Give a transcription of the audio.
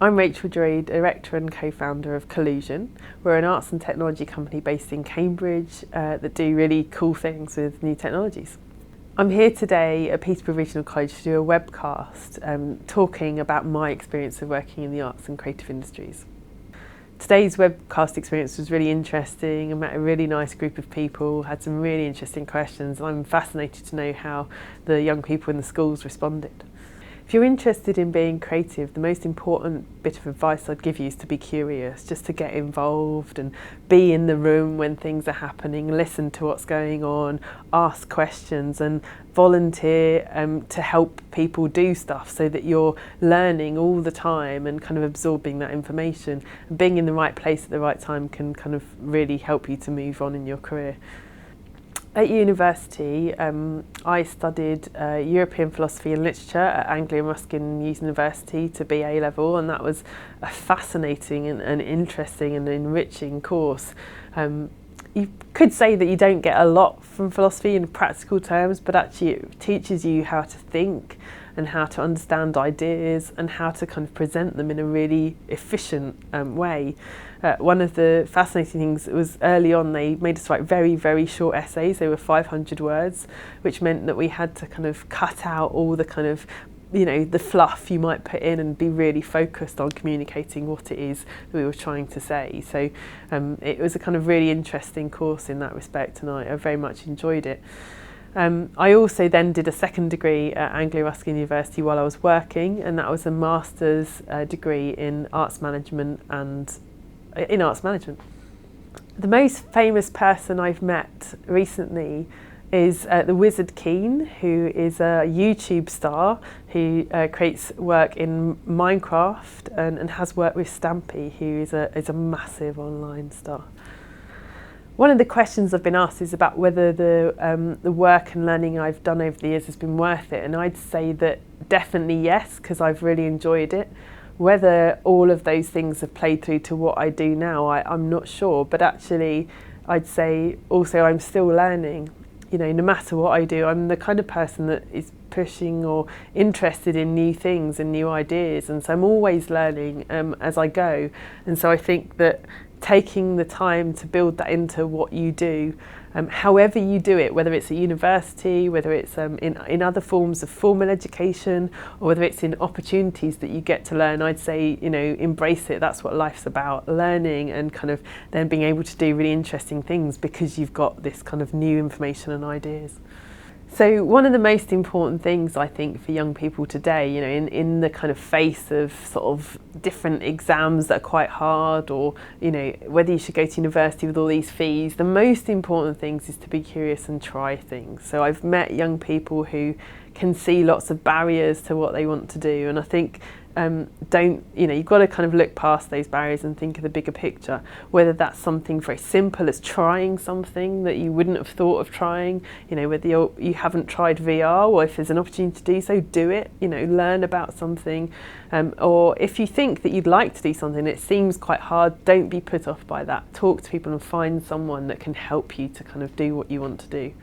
I'm Rachel Drury, Director and Co-founder of Collusion. We're an arts and technology company based in Cambridge that do really cool things with new technologies. I'm here today at Peterborough Regional College to do a webcast talking about my experience of working in the arts and creative industries. Today's webcast experience was really interesting. I met a really nice group of people, had some really interesting questions, and I'm fascinated to know how the young people in the schools responded. If you're interested in being creative, the most important bit of advice I'd give you is to be curious, just to get involved and be in the room when things are happening, listen to what's going on, ask questions and volunteer to help people do stuff so that you're learning all the time and kind of absorbing that information. And being in the right place at the right time can kind of really help you to move on in your career. At university, I studied European philosophy and literature at Anglia Ruskin University to be A-level, and that was a fascinating and interesting and enriching course. You could say that you don't get a lot from philosophy in practical terms, but actually it teaches you how to think and how to understand ideas and how to kind of present them in a really efficient way. One of the fascinating things was early on they made us write very, very short essays. They were 500 words, which meant that we had to kind of cut out all the kind of the fluff you might put in and be really focused on communicating what it is that we were trying to say. So it was a kind of really interesting course in that respect, and I very much enjoyed it. I also then did a second degree at Anglia Ruskin University while I was working, and that was a master's degree in arts management The most famous person I've met recently is the Wizard Keen, who is a YouTube star who creates work in Minecraft and has worked with Stampy, who is a massive online star. One of the questions I've been asked is about whether the work and learning I've done over the years has been worth it, and I'd say that definitely yes, because I've really enjoyed it. Whether all of those things have played through to what I do now, I'm not sure, but actually I'd say also I'm still learning. No matter what I do, I'm the kind of person that is pushing or interested in new things and new ideas, and so I'm always learning as I go. And so I think that taking the time to build that into what you do, however you do it, whether it's at university, whether it's in other forms of formal education, or whether it's in opportunities that you get to learn, I'd say, embrace it. That's what life's about, learning and kind of then being able to do really interesting things because you've got this kind of new information and ideas. So one of the most important things I think for young people today, in the kind of face of sort of different exams that are quite hard, or whether you should go to university with all these fees, the most important things is to be curious and try things. So I've met young people who can see lots of barriers to what they want to do, and I think you've got to kind of look past those barriers and think of the bigger picture, whether that's something very simple as trying something that you wouldn't have thought of trying, whether you haven't tried VR, or if there's an opportunity to do so, do it, learn about something, or if you think that you'd like to do something that seems quite hard, don't be put off by that. Talk to people and find someone that can help you to kind of do what you want to do.